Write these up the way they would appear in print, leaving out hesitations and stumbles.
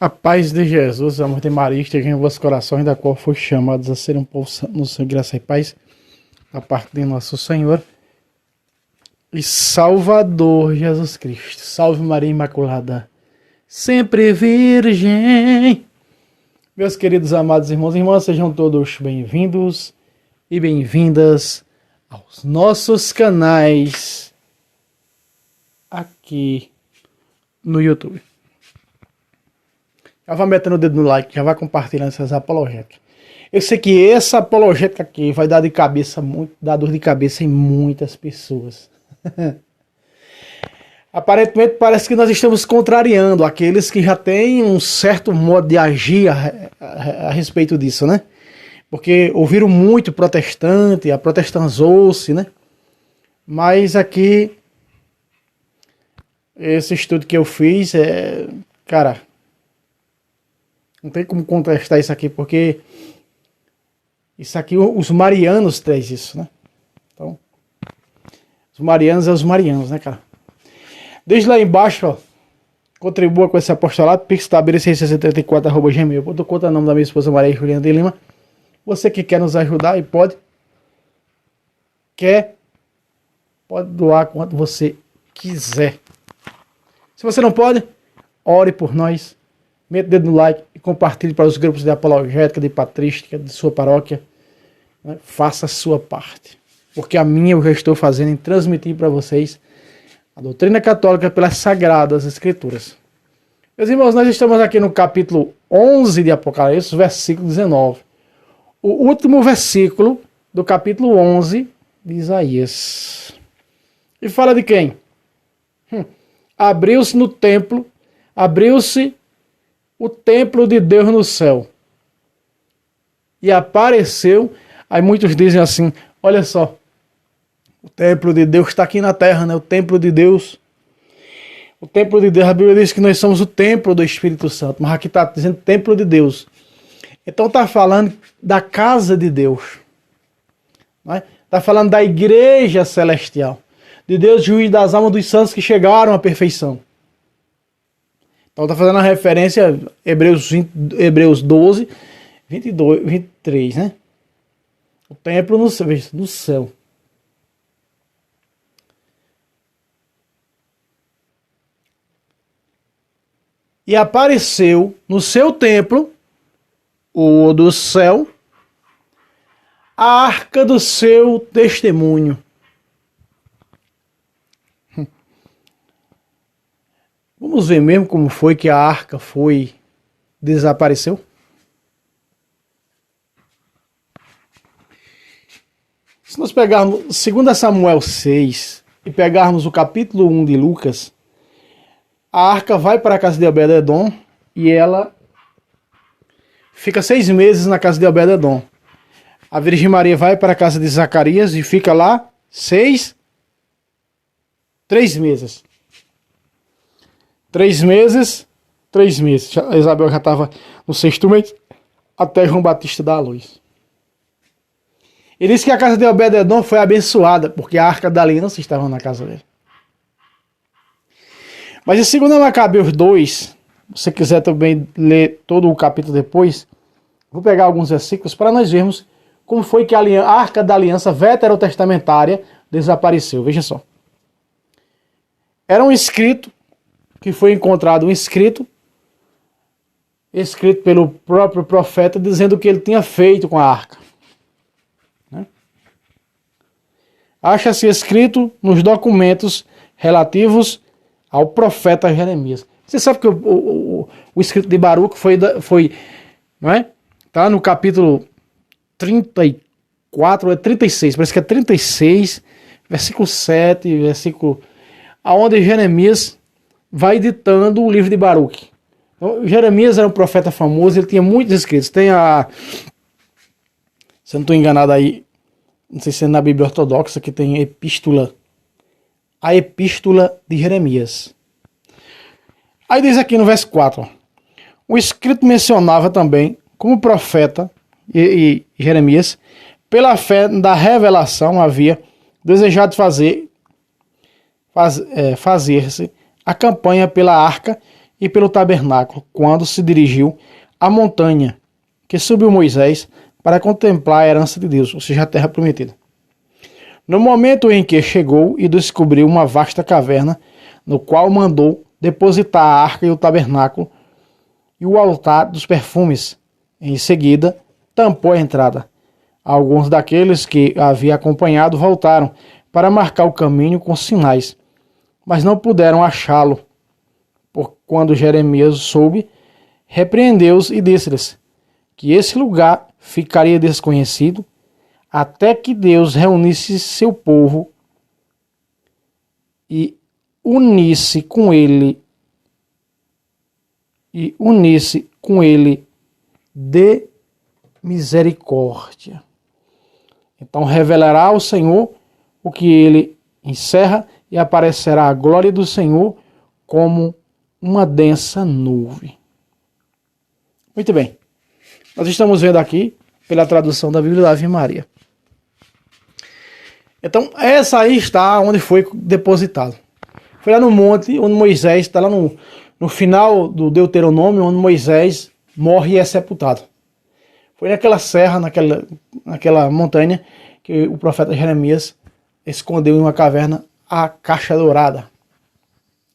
A paz de Jesus, amor de Maria, esteja em vossos corações, da qual foi chamados a ser um povo santo, no Senhor, graça e paz, da parte de nosso Senhor e Salvador Jesus Cristo. Salve Maria Imaculada, sempre Virgem. Meus queridos amados irmãos e irmãs, sejam todos bem-vindos e bem-vindas aos nossos canais aqui no YouTube. Já vai metendo o dedo no like, já vai compartilhando essas apologéticas. Eu sei que essa apologética aqui vai dar dor de cabeça em muitas pessoas. Aparentemente parece que nós estamos contrariando aqueles que já têm um certo modo de agir a respeito disso, né? Porque ouviram muito protestante, a protestanzou-se, né? Mas aqui, esse estudo que eu fiz, cara, não tem como contestar isso aqui, porque isso aqui, os marianos trazem isso, né? Então, os marianos, né, cara? Desde lá embaixo, ó, contribua com esse apostolado, pixtabere674@gmail. Eu dou conta o nome da minha esposa Maria Juliana de Lima. Você que quer nos ajudar e pode doar quanto você quiser. Se você não pode, ore por nós, meta o dedo no like e compartilhe para os grupos de apologética, de patrística, de sua paróquia. Né? Faça a sua parte, porque a minha eu já estou fazendo em transmitir para vocês a doutrina católica pelas Sagradas Escrituras. Meus irmãos, nós estamos aqui no capítulo 11 de Apocalipse, versículo 19. O último versículo do capítulo 11 de Isaías. E fala de quem? Abriu-se o templo de Deus no céu. E apareceu, aí muitos dizem assim, olha só, o templo de Deus está aqui na terra, né? O templo de Deus. O templo de Deus, a Bíblia diz que nós somos o templo do Espírito Santo, mas aqui está dizendo templo de Deus. Então está falando da casa de Deus. Está falando da igreja celestial. De Deus, juiz das almas dos santos que chegaram à perfeição. Então está fazendo a referência a Hebreus 12, 22, 23, né? O templo no céu. E apareceu no seu templo, o do céu, a arca do seu testemunho. Vamos ver mesmo como foi que a arca desapareceu? Se nós pegarmos 2 Samuel 6 e pegarmos o capítulo 1 de Lucas, a arca vai para a casa de Obed-edom e ela fica 6 meses na casa de Obed-edom. A Virgem Maria vai para a casa de Zacarias e fica lá 3 meses. 3 meses. A Isabel já estava no 6º mês até João Batista dar a luz. Ele disse que a casa de Obed-edom foi abençoada porque a arca da aliança estava na casa dele. Mas em 2 Macabeus 2, se você quiser também ler todo o capítulo depois, vou pegar alguns versículos para nós vermos como foi que a arca da aliança veterotestamentária desapareceu. Veja só. Era um escrito, que foi encontrado um escrito pelo próprio profeta, dizendo o que ele tinha feito com a arca. Acha-se escrito nos documentos relativos ao profeta Jeremias. Você sabe que o escrito de Baruque foi, não é? Tá no capítulo 34 ou 36, parece que é 36, versículo 7, versículo aonde Jeremias vai ditando o livro de Baruque. Então, Jeremias era um profeta famoso, ele tinha muitos escritos. Tem se eu não estou enganado aí, não sei se é na Bíblia Ortodoxa, que tem a Epístola de Jeremias. Aí diz aqui no verso 4, ó, o escrito mencionava também como profeta e Jeremias, pela fé da revelação, havia desejado fazer-se a campanha pela arca e pelo tabernáculo, quando se dirigiu à montanha que subiu Moisés para contemplar a herança de Deus, ou seja, a terra prometida. No momento em que chegou e descobriu uma vasta caverna, no qual mandou depositar a arca e o tabernáculo e o altar dos perfumes. Em seguida, tampou a entrada. Alguns daqueles que havia acompanhado voltaram para marcar o caminho com sinais, mas não puderam achá-lo. Quando Jeremias soube, repreendeu-os e disse-lhes que esse lugar ficaria desconhecido até que Deus reunisse seu povo e unisse com ele de misericórdia. Então revelará ao Senhor o que ele encerra e aparecerá a glória do Senhor como uma densa nuvem. Muito bem. Nós estamos vendo aqui pela tradução da Bíblia da Ave Maria. Então, essa aí está onde foi depositado. Foi lá no monte onde Moisés, está lá no final do Deuteronômio, onde Moisés morre e é sepultado. Foi naquela serra, naquela montanha, que o profeta Jeremias escondeu em uma caverna a caixa dourada,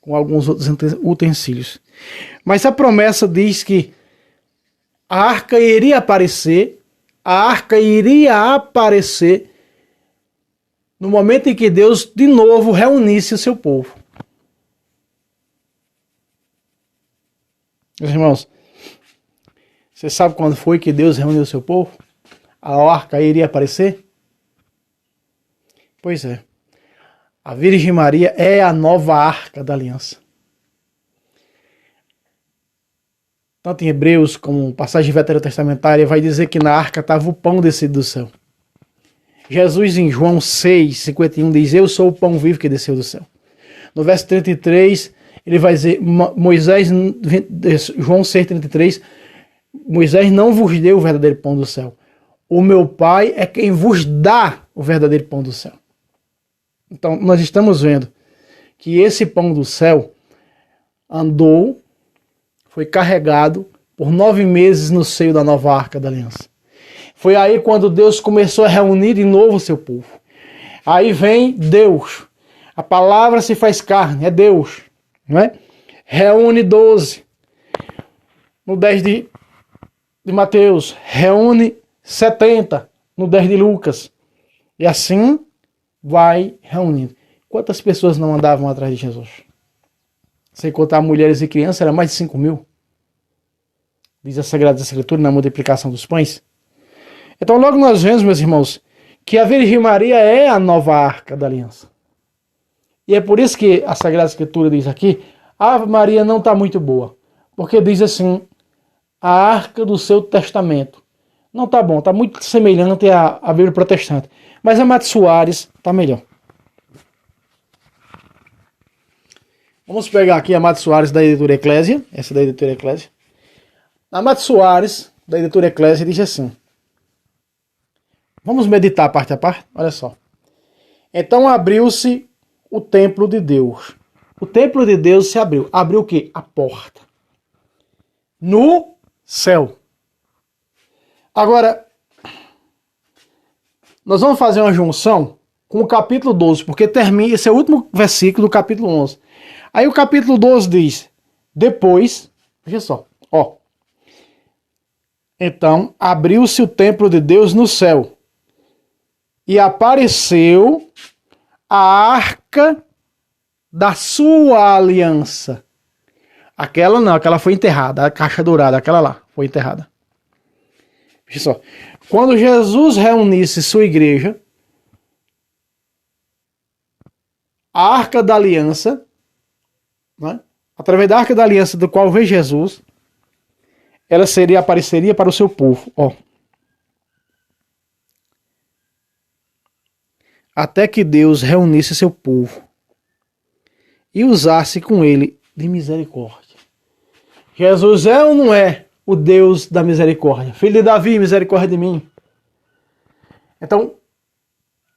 com alguns outros utensílios. Mas a promessa diz que a arca iria aparecer no momento em que Deus de novo reunisse o seu povo. Meus irmãos, você sabe quando foi que Deus reuniu o seu povo? A arca iria aparecer? Pois é. A Virgem Maria é a nova arca da aliança. Tanto em Hebreus como passagem veterotestamentária vai dizer que na arca estava o pão descido do céu. Jesus em João 6:51 diz: eu sou o pão vivo que desceu do céu. No verso 33 ele vai dizer, João 6:33, Moisés não vos deu o verdadeiro pão do céu. O meu Pai é quem vos dá o verdadeiro pão do céu. Então nós estamos vendo que esse pão do céu foi carregado por 9 meses no seio da nova arca da aliança. Foi aí quando Deus começou a reunir de novo o seu povo. Aí vem Deus. A palavra se faz carne, é Deus. Não é? Reúne 12. No 10 de Mateus. Reúne 70. No 10 de Lucas. E assim vai reunindo. Quantas pessoas não andavam atrás de Jesus? Sem contar mulheres e crianças, era mais de 5.000. Diz a Sagrada Escritura na multiplicação dos pães. Então logo nós vemos, meus irmãos, que a Virgem Maria é a nova arca da aliança. E é por isso que a Sagrada Escritura diz aqui, a Ave Maria não está muito boa. Porque diz assim, a arca do seu testamento. Não está bom, está muito semelhante à Bíblia protestante. Mas a Mate Soares está melhor. Vamos pegar aqui a Mate Soares da editora Eclésia. Essa é da editora Eclésia. A Mate Soares, da editora Eclésia, diz assim. Vamos meditar parte a parte? Olha só. Então abriu-se o templo de Deus. O templo de Deus se abriu. Abriu o quê? A porta. No céu. Agora, nós vamos fazer uma junção com o capítulo 12, porque termina, esse é o último versículo do capítulo 11. Aí o capítulo 12 diz, depois, veja só, ó. Então, abriu-se o templo de Deus no céu. E apareceu a arca da sua aliança. Aquela não, aquela foi enterrada. A caixa dourada, aquela lá, foi enterrada. Veja só. Quando Jesus reunisse sua igreja, a arca da aliança, né, através da arca da aliança do qual veio Jesus, ela apareceria para o seu povo. Ó. Até que Deus reunisse seu povo e usasse com ele de misericórdia. Jesus é ou não é o Deus da misericórdia? Filho de Davi, misericórdia de mim. Então,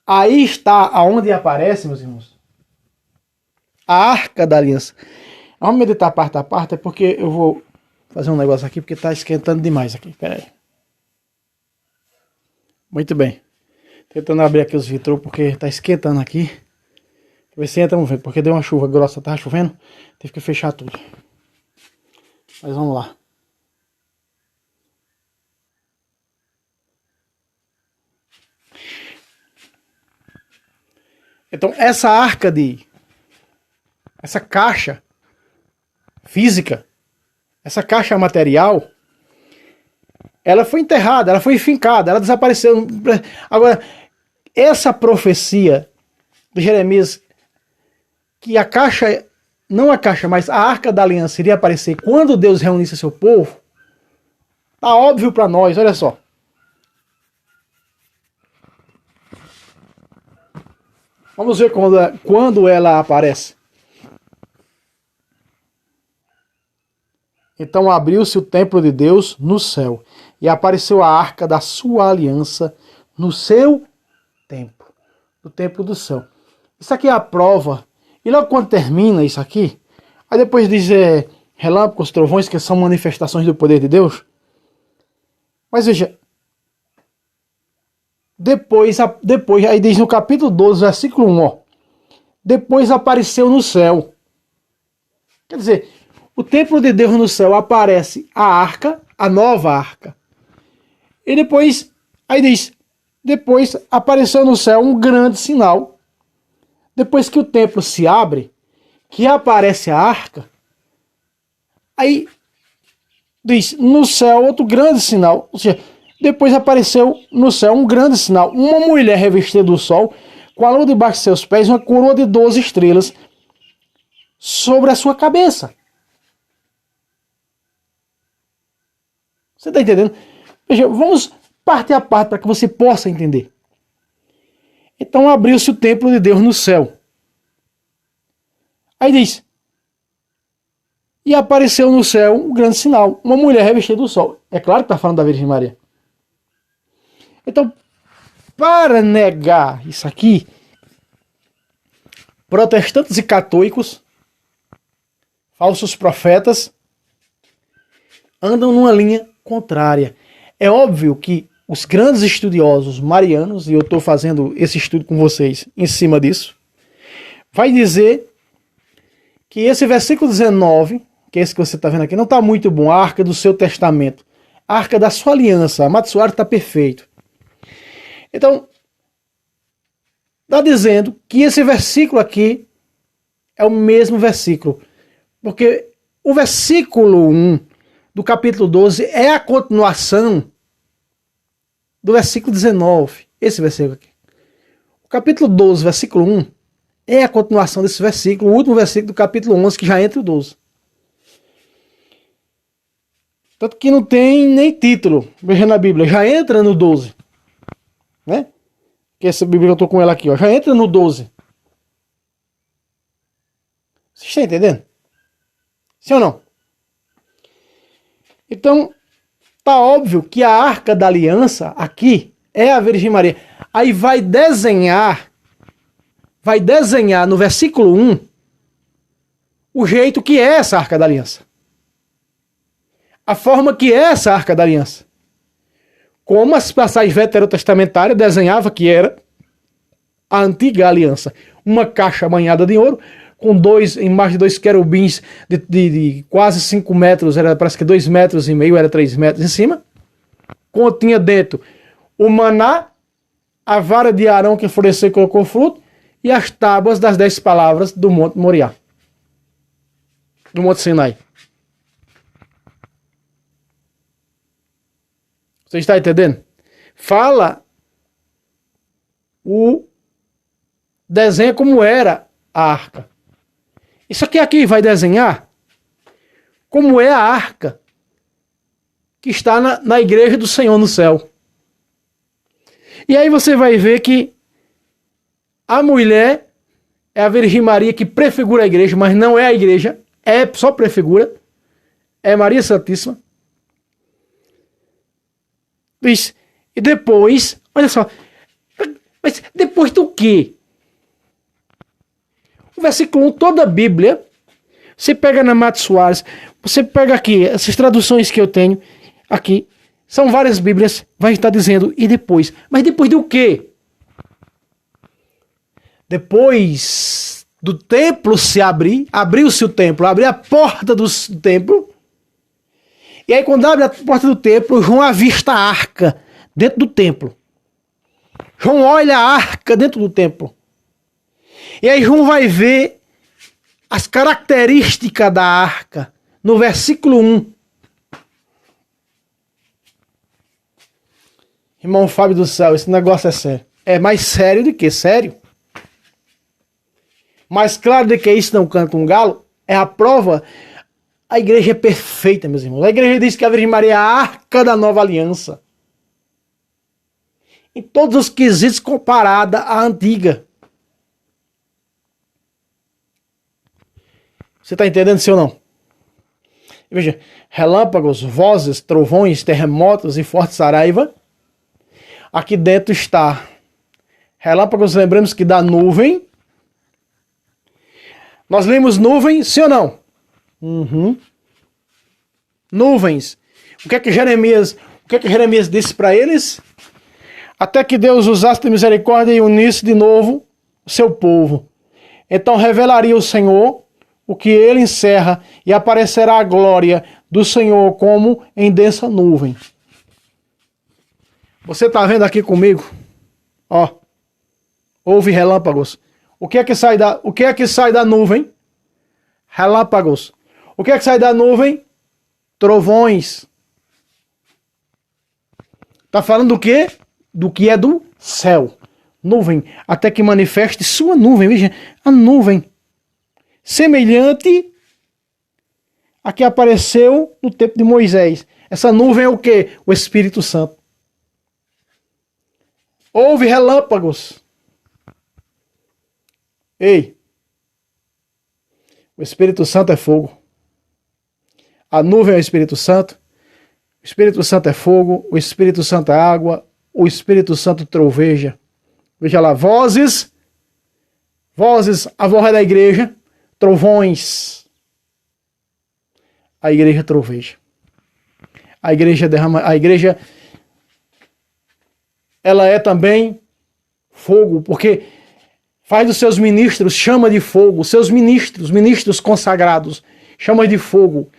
aí está aonde aparece, meus irmãos, a arca da aliança. Vamos meditar parte a parte, porque eu vou fazer um negócio aqui, porque está esquentando demais aqui. Pera aí. Muito bem. Tentando abrir aqui os vitrô, porque está esquentando aqui. Ver se entra um vento, porque deu uma chuva grossa, tava chovendo, tive que fechar tudo. Mas vamos lá. Então essa essa caixa física, essa caixa material, ela foi enterrada, ela foi fincada, ela desapareceu. Agora, essa profecia de Jeremias, que a caixa, não a caixa, mas a arca da aliança iria aparecer quando Deus reunisse seu povo, tá óbvio para nós, olha só. Vamos ver quando ela aparece. Então abriu-se o templo de Deus no céu, e apareceu a arca da sua aliança no seu templo, no templo do céu. Isso aqui é a prova. E logo quando termina isso aqui, aí depois diz relâmpagos, trovões, que são manifestações do poder de Deus. Mas veja, depois aí diz no capítulo 12, versículo 1, ó, depois apareceu no céu. Quer dizer, o templo de Deus no céu aparece a arca, a nova arca. E depois, aí diz, depois apareceu no céu um grande sinal. Depois que o templo se abre, que aparece a arca, aí diz, no céu outro grande sinal. Ou seja, depois apareceu no céu um grande sinal. Uma mulher revestida do sol, com a lua debaixo de seus pés, uma coroa de 12 estrelas sobre a sua cabeça. Você está entendendo? Veja, vamos parte a parte para que você possa entender. Então abriu-se o templo de Deus no céu. Aí diz, e apareceu no céu um grande sinal, uma mulher revestida do sol. É claro que está falando da Virgem Maria. Então, para negar isso aqui, protestantes e católicos, falsos profetas, andam numa linha contrária. É óbvio que os grandes estudiosos marianos, e eu estou fazendo esse estudo com vocês em cima disso, vai dizer que esse versículo 19, que é esse que você está vendo aqui, não está muito bom, a arca do seu testamento, a arca da sua aliança, a Matsuari está perfeito. Então, está dizendo que esse versículo aqui é o mesmo versículo, porque o versículo 1 do capítulo 12 é a continuação do versículo 19, esse versículo aqui. O capítulo 12, versículo 1, é a continuação desse versículo, o último versículo do capítulo 11, que já entra o 12. Tanto que não tem nem título, veja na Bíblia, já entra no 12. Né? Que essa Bíblia eu estou com ela aqui, ó, já entra no 12. Você está entendendo? Sim ou não? Então, tá óbvio que a arca da aliança aqui é a Virgem Maria. Aí vai desenhar no versículo 1 o jeito que é essa arca da aliança. A forma que é essa arca da aliança. Como as passagens veterotestamentárias desenhava que era a antiga aliança. Uma caixa banhada de ouro, com em mais de 2 querubins de quase 5 metros, parece que 2,5 metros, era 3 metros em cima. Continha dentro o maná, a vara de Arão que floresceu e colocou fruto, e as tábuas das 10 palavras do Monte Moriá, do Monte Sinai. Você está entendendo? Fala o desenho como era a arca. Isso aqui vai desenhar como é a arca que está na igreja do Senhor no céu. E aí você vai ver que a mulher é a Virgem Maria que prefigura a igreja, mas não é a igreja, é só prefigura, é Maria Santíssima. E depois, olha só, mas depois do quê? O versículo 1, toda a Bíblia Você pega na Mato Soares, você pega aqui, essas traduções que eu tenho aqui, são várias Bíblias, vai estar dizendo, e depois? Mas depois do quê? Depois do templo se abrir, abriu-se o templo, abriu a porta do templo, e aí quando abre a porta do templo, João avista a arca dentro do templo. João olha a arca dentro do templo. E aí João vai ver as características da arca no versículo 1. Irmão Fábio do céu, esse negócio é sério. É mais sério do que sério. Mais claro do que isso não canta um galo, é a prova. A igreja é perfeita, meus irmãos. A igreja diz que a Virgem Maria é a arca da nova aliança. Em todos os quesitos comparada à antiga. Você está entendendo, sim ou não? Veja, relâmpagos, vozes, trovões, terremotos e forte saraiva. Aqui dentro está relâmpagos, lembramos que da nuvem. Nós lemos nuvem, sim ou não? Uhum. Nuvens. O que é que Jeremias disse para eles? Até que Deus usasse de misericórdia e unisse de novo o seu povo. Então revelaria o Senhor o que ele encerra e aparecerá a glória do Senhor como em densa nuvem. Você está vendo aqui comigo? Ó, houve relâmpagos. O que é que sai da nuvem? Relâmpagos. O que é que sai da nuvem? Trovões. Está falando do quê? Do que é do céu. Nuvem. Até que manifeste sua nuvem. Veja, a nuvem. Semelhante a que apareceu no tempo de Moisés. Essa nuvem é o quê? O Espírito Santo. Houve relâmpagos. Ei, o Espírito Santo é fogo. A nuvem é o Espírito Santo. O Espírito Santo é fogo. O Espírito Santo é água. O Espírito Santo troveja. Veja lá, vozes, a voz da igreja, trovões. A igreja troveja. A igreja derrama, ela é também fogo, porque faz dos seus ministros chama de fogo, seus ministros consagrados, chama de fogo.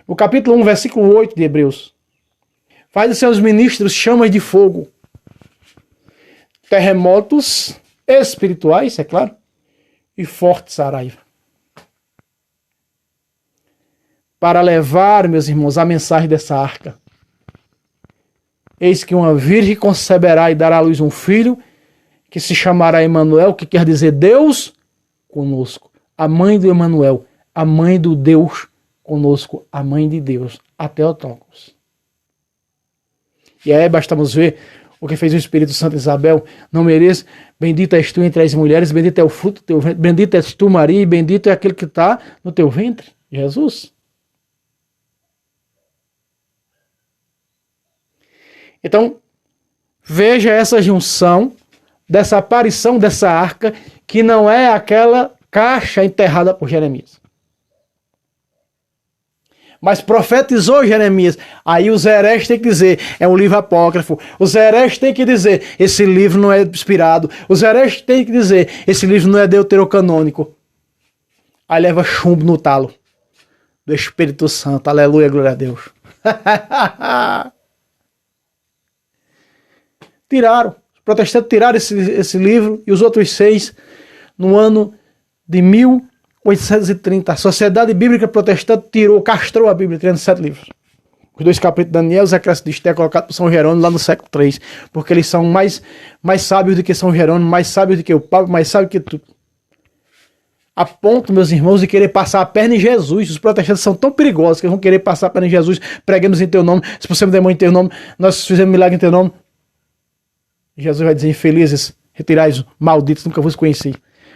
No capítulo 1, versículo 8 de Hebreus. Faz dos seus ministros chamas de fogo. Terremotos espirituais, é claro, e forte saraiva. Para levar, meus irmãos, a mensagem dessa arca. Eis que uma virgem conceberá e dará à luz um filho, que se chamará Emanuel, que quer dizer Deus conosco. A mãe do Emanuel, a mãe do Deus conosco, a mãe de Deus, a Theotokos. E aí bastamos ver o que fez o Espírito Santo Isabel. Não mereço, bendita és tu entre as mulheres, bendito é o fruto do teu ventre, bendita és tu, Maria, e bendito é aquele que está no teu ventre, Jesus. Então, veja essa junção dessa aparição dessa arca, que não é aquela caixa enterrada por Jeremias. Mas profetizou Jeremias. Aí os hereges têm que dizer, é um livro apócrifo. Os hereges têm que dizer, esse livro não é inspirado. Os hereges têm que dizer, esse livro não é deuterocanônico. Aí leva chumbo no talo do Espírito Santo. Aleluia, glória a Deus. Tiraram. Os protestantes tiraram esse livro e os outros 6 no ano de 1830. A Sociedade Bíblica Protestante castrou a Bíblia, tirando 7 livros. Os 2 capítulos de Daniel, os acréscimos de Esté, colocados por São Jerônimo lá no século III. Porque eles são mais sábios do que São Jerônimo, mais sábios do que o Papa, mais sábios do que tudo. A ponto, meus irmãos, de querer passar a perna em Jesus. Os protestantes são tão perigosos que eles vão querer passar a perna em Jesus. Preguemos em teu nome, expulsemos demônio em teu nome, nós fizemos milagre em teu nome. Jesus vai dizer, infelizes, retirais, malditos, nunca vos conheci.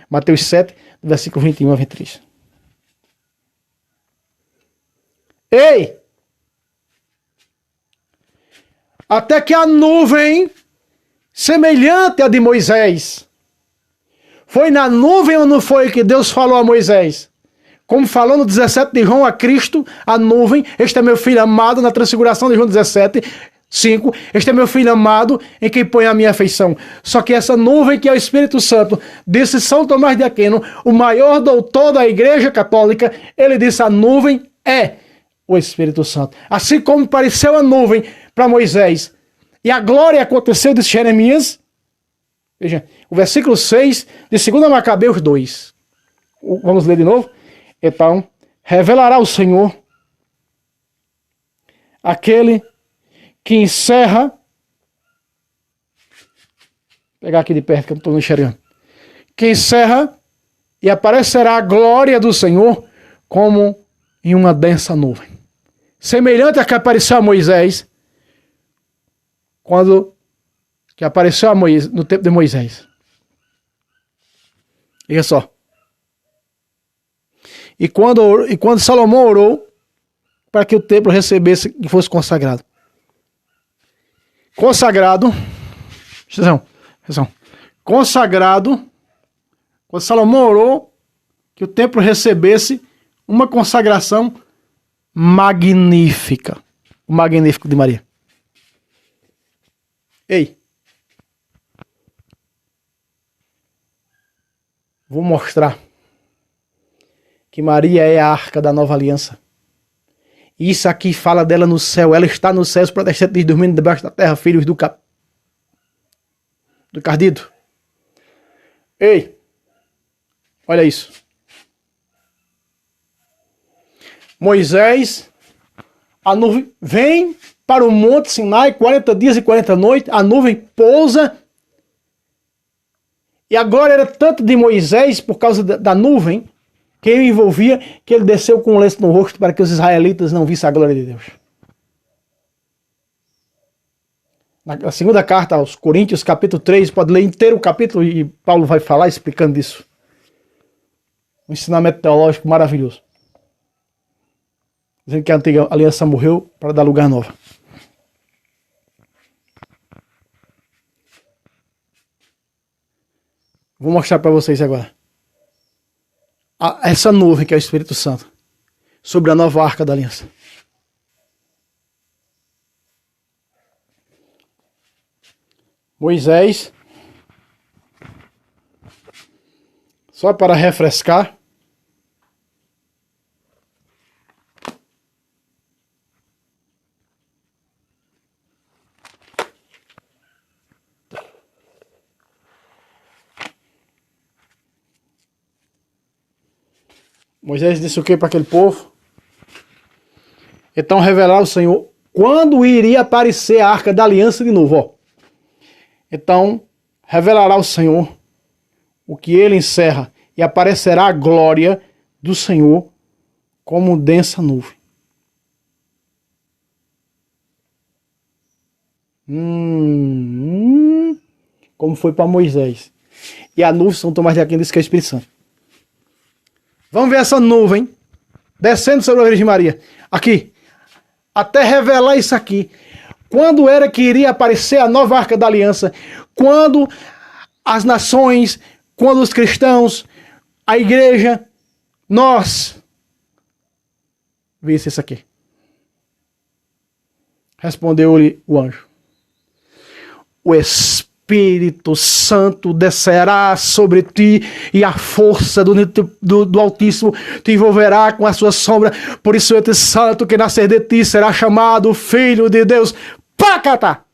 Mateus 7, versículo 21 a 23. Ei! Até que a nuvem, semelhante à de Moisés, foi na nuvem ou não foi que Deus falou a Moisés? Como falou no 17 de João a Cristo, a nuvem, este é meu filho amado, na transfiguração de João 17, 5, este é meu filho amado em quem põe a minha afeição. Só que essa nuvem que é o Espírito Santo, disse São Tomás de Aquino, o maior doutor da Igreja Católica, ele disse a nuvem é o Espírito Santo. Assim como pareceu a nuvem para Moisés e a glória aconteceu, disse Jeremias, veja, o versículo 6 de 2 Macabeus 2. Vamos ler de novo? Então, revelará o Senhor aquele que encerra. Vou pegar aqui de perto que eu não estou enxergando. Que encerra e aparecerá a glória do Senhor como em uma densa nuvem. Semelhante a que apareceu a Moisés quando que apareceu a Moisés, no tempo de Moisés. Olha só. E quando Salomão orou para que o templo recebesse e fosse consagrado. Consagrado. Atenção. Consagrado. Quando Salomão orou que o templo recebesse uma consagração magnífica. O magnífico de Maria. Ei. Vou mostrar que Maria é a arca da nova aliança. Isso aqui fala dela no céu. Ela está no céu, os protestantes dormindo debaixo da terra, filhos do cardido. Ei, olha isso. Moisés, a nuvem vem para o Monte Sinai, 40 dias e 40 noites, a nuvem pousa. E a glória era tanto de Moisés, por causa da nuvem, que o envolvia, que ele desceu com um lenço no rosto para que os israelitas não vissem a glória de Deus. Na segunda carta aos Coríntios, capítulo 3, pode ler inteiro o capítulo e Paulo vai falar explicando disso. Um ensinamento teológico maravilhoso. Dizendo que a antiga aliança morreu para dar lugar novo. Vou mostrar para vocês agora. Essa nuvem que é o Espírito Santo sobre a nova arca da aliança. Moisés, só para refrescar, Moisés disse o que para aquele povo? Então revelar o Senhor quando iria aparecer a arca da aliança de novo. Ó. Então revelará o Senhor o que ele encerra e aparecerá a glória do Senhor como densa nuvem. Como foi para Moisés. E a nuvem, São Tomás de Aquino disse que é o Espírito Santo. Vamos ver essa nuvem descendo sobre a Virgem Maria. Aqui. Até revelar isso aqui. Quando era que iria aparecer a nova arca da aliança? Quando as nações, quando os cristãos, a igreja, nós visse isso aqui. Respondeu-lhe o anjo. O Espírito Santo descerá sobre ti e a força do Altíssimo te envolverá com a sua sombra. Por isso o Espírito Santo que nascer de ti será chamado Filho de Deus. Pacata!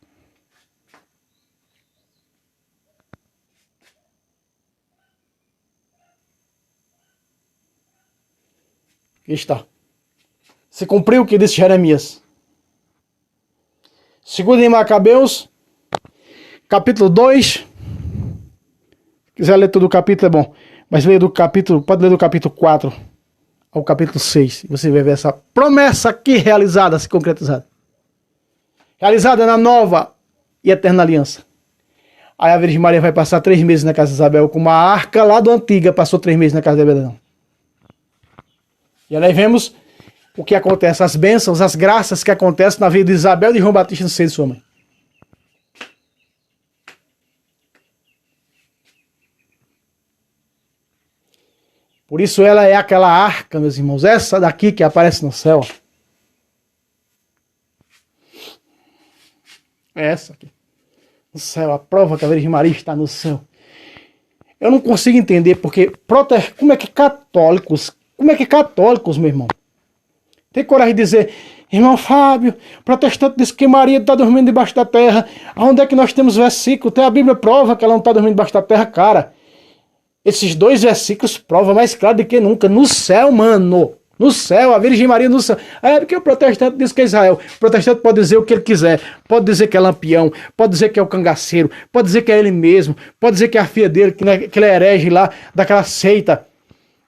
Aqui está. Se cumpriu o que disse Jeremias. Segundo em Macabeus, capítulo 2. Se quiser ler todo o capítulo é bom. Mas lê do capítulo, pode ler do capítulo 4 ao capítulo 6. Você vai ver essa promessa aqui realizada, se concretizada. Realizada na nova e eterna aliança. Aí a Virgem Maria vai passar 3 meses na casa de Isabel, como a arca lá do Antiga passou 3 meses na casa de Abedão. E aí vemos o que acontece, as bênçãos, as graças que acontecem na vida de Isabel e de João Batista no seio de sua mãe. Por isso ela é aquela arca, meus irmãos. Essa daqui que aparece no céu. É essa aqui. No céu, a prova que a Virgem Maria está no céu. Eu não consigo entender porque como é que católicos, meu irmão, tem coragem de dizer, irmão Fábio, o protestante disse que Maria está dormindo debaixo da terra. Onde é que nós temos versículo? Tem a Bíblia prova que ela não está dormindo debaixo da terra, cara. Esses dois versículos provam mais claro do que nunca. No céu, mano. No céu, a Virgem Maria no céu. É porque o protestante diz que é Israel. O protestante pode dizer o que ele quiser. Pode dizer que é Lampião. Pode dizer que é o cangaceiro. Pode dizer que é ele mesmo. Pode dizer que é a filha dele, que ele é herege lá daquela seita.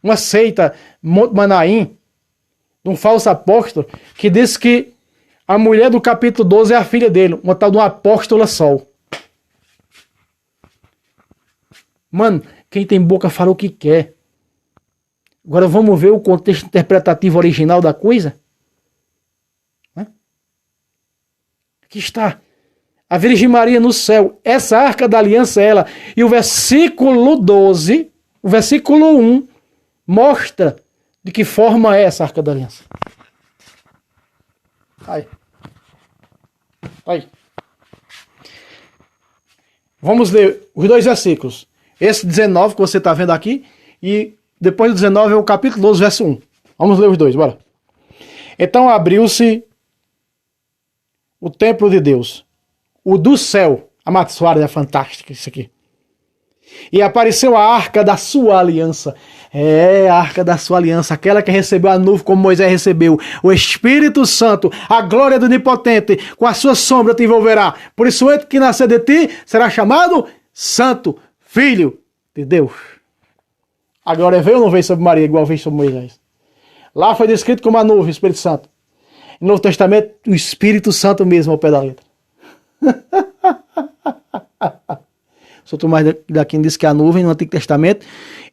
Uma seita, Monte Manaim. Um falso apóstolo. Que diz que a mulher do capítulo 12 é a filha dele. Uma tal de uma apóstola Sol. Mano, quem tem boca fala o que quer. Agora vamos ver o contexto interpretativo original da coisa? Aqui está. A Virgem Maria no céu. Essa arca da aliança é ela. E o versículo 12, o versículo 1, mostra de que forma é essa arca da aliança. Aí. Aí. Vamos ler os dois versículos. Esse 19 que você está vendo aqui e depois do 19 é o capítulo 12, verso 1. Vamos ler os dois, bora. Então abriu-se o templo de Deus, o do céu. A Matsuara é fantástica isso aqui. E apareceu a arca da sua aliança. É a arca da sua aliança, aquela que recebeu a nuvem como Moisés recebeu. O Espírito Santo, a glória do Onipotente, com a sua sombra te envolverá. Por isso, entre que nascer de ti, será chamado Santo, Filho de Deus. A glória veio ou não veio sobre Maria, igual veio sobre Moisés? Lá foi descrito como a nuvem, o Espírito Santo. No Novo Testamento, o Espírito Santo mesmo ao pé da letra. São Tomás de Aquino diz que a nuvem no Antigo Testamento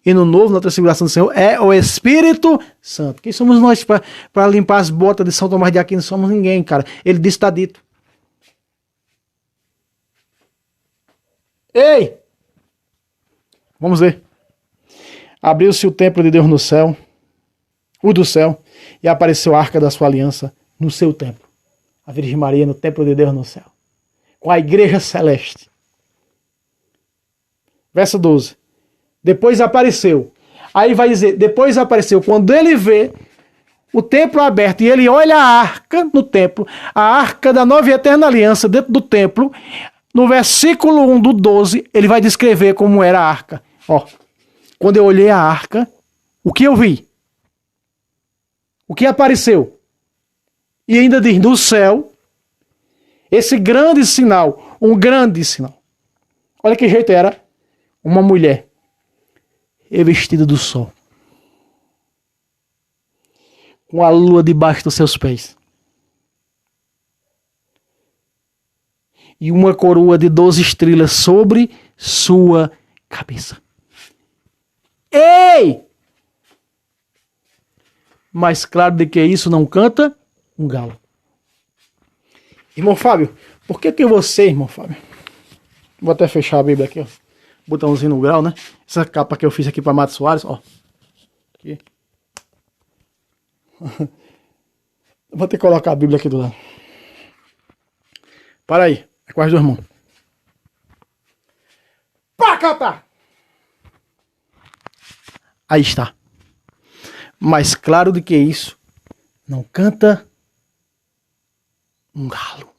e no Novo, na Transfiguração do Senhor, é o Espírito Santo. Quem somos nós para limpar as botas de São Tomás de Aquino? Não somos ninguém, cara. Ele disse, está dito. Ei! Vamos ver. Abriu-se o templo de Deus no céu, o do céu, e apareceu a arca da sua aliança no seu templo. A Virgem Maria no templo de Deus no céu, com a igreja celeste. Verso 12. Depois apareceu. Aí vai dizer, depois apareceu. Quando ele vê o templo aberto e ele olha a arca no templo, a arca da nova e eterna aliança dentro do templo, no versículo 1 do 12, ele vai descrever como era a arca. Ó, quando eu olhei a arca, o que eu vi? O que apareceu? E ainda diz, no céu, esse grande sinal, um grande sinal. Olha que jeito era uma mulher revestida do sol, com a lua debaixo dos seus pés, e uma coroa de 12 estrelas sobre sua cabeça. Ei! Mais claro do que isso não canta um galo. Irmão Fábio, por que você, irmão Fábio? Vou até fechar a Bíblia aqui, ó. Botãozinho no grau, né? Essa capa que eu fiz aqui para Mato Soares, ó. Aqui. Vou ter que colocar a Bíblia aqui do lado. Para aí. É com as duas mãos. Pacata! Aí está. Mais claro do que isso, não canta um galo.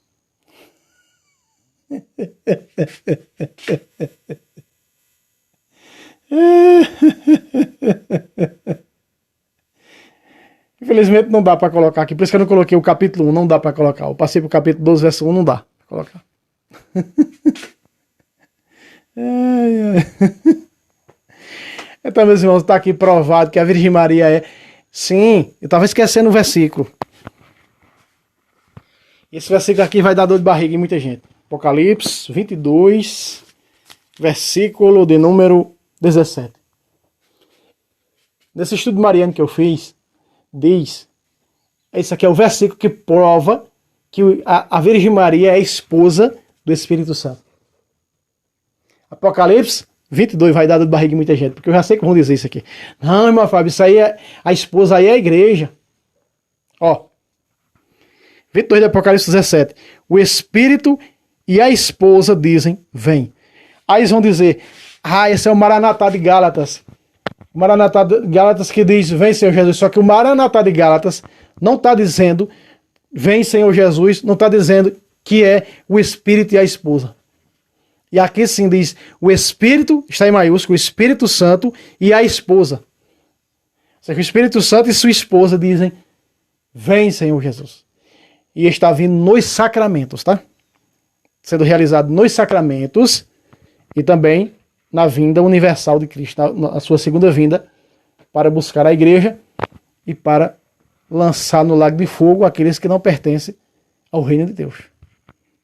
Infelizmente não dá para colocar aqui, por isso que eu não coloquei o capítulo 1, não dá para colocar. Eu passei pro capítulo 12, verso 1, não dá para colocar. Então, meus irmãos, está aqui provado que a Virgem Maria é... Sim, eu estava esquecendo o versículo. Esse versículo aqui vai dar dor de barriga em muita gente. Apocalipse 22, versículo de número 17. Nesse estudo mariano que eu fiz, diz... Esse aqui é o versículo que prova que a Virgem Maria é a esposa do Espírito Santo. Apocalipse 22 vai dar dor de barriga em muita gente, porque eu já sei que vão dizer isso aqui. Não, irmão Fábio, isso aí é a esposa, aí é a igreja. Ó, 22 de Apocalipse 17. O Espírito e a esposa dizem, vem. Aí eles vão dizer, esse é o Maranatá de Gálatas. O Maranatá de Gálatas que diz, vem Senhor Jesus. Só que o Maranatá de Gálatas não está dizendo, vem Senhor Jesus, não está dizendo que é o Espírito e a esposa. E aqui sim diz, o Espírito, está em maiúsculo, o Espírito Santo e a esposa. Ou seja, o Espírito Santo e sua esposa dizem, vem Senhor Jesus. E está vindo nos sacramentos, tá? Sendo realizado nos sacramentos e também na vinda universal de Cristo, na sua segunda vinda, para buscar a igreja e para lançar no lago de fogo aqueles que não pertencem ao reino de Deus.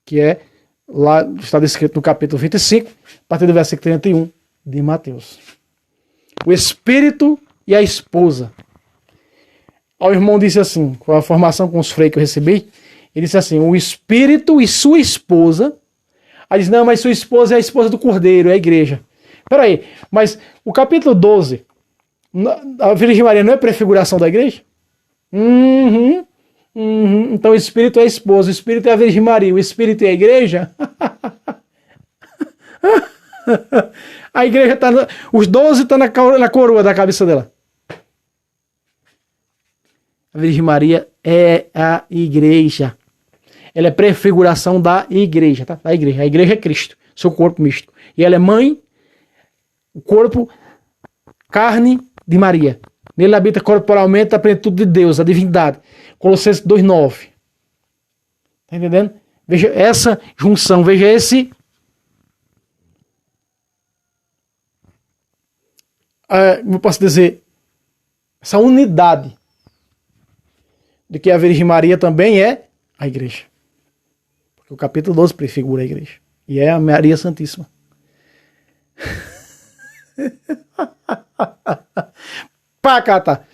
Que é, lá está descrito no capítulo 25, a partir do versículo 31 de Mateus. O Espírito e a esposa. O irmão disse assim, com a formação com os freios que eu recebi, ele disse assim, o Espírito e sua esposa. Aí diz, não, mas sua esposa é a esposa do Cordeiro, é a igreja. Peraí, mas o capítulo 12, a Virgem Maria não é prefiguração da igreja? Então o Espírito é a esposa, o Espírito é a Virgem Maria, o Espírito é a igreja? A igreja está, os 12 estão na coroa da cabeça dela. A Virgem Maria é a igreja. Ela é prefiguração da igreja, tá? Da igreja. A igreja é Cristo, seu corpo místico. E ela é mãe, o corpo, carne de Maria. Nele habita corporalmente a plenitude de Deus, a divindade. Colossenses 2,9. Tá entendendo? Veja essa junção, veja esse... como eu posso dizer? Essa unidade de que a Virgem Maria também é a igreja. Porque o capítulo 12 prefigura a igreja. E é a Maria Santíssima. Pacata.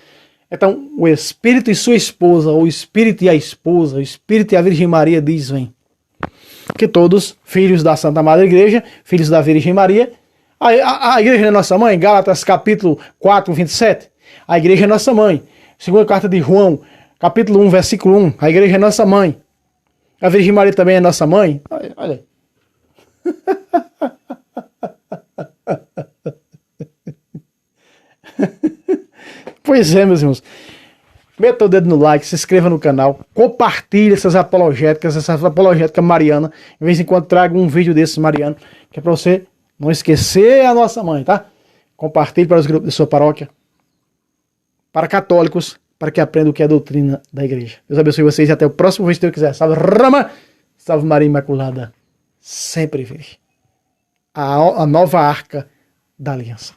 Então, o Espírito e sua esposa, ou o Espírito e a esposa, o Espírito e a Virgem Maria diz, vem. Que todos, filhos da Santa Madre Igreja, filhos da Virgem Maria, a igreja é nossa mãe, Gálatas capítulo 4, 27. A igreja é nossa mãe. Segunda carta de João, capítulo 1, versículo 1. A igreja é nossa mãe. A Virgem Maria também é nossa mãe. Olha aí. Pois é, meus irmãos. Meta o dedo no like, se inscreva no canal, compartilhe essas apologéticas, essa apologética mariana. De vez em quando trago um vídeo desses mariano, que é para você não esquecer a nossa mãe, tá? Compartilhe para os grupos de sua paróquia, para católicos, para que aprendam o que é a doutrina da igreja. Deus abençoe vocês e até o próximo vídeo, se Deus quiser. Salve Rama, salve Maria Imaculada, sempre virgem. A nova arca da aliança.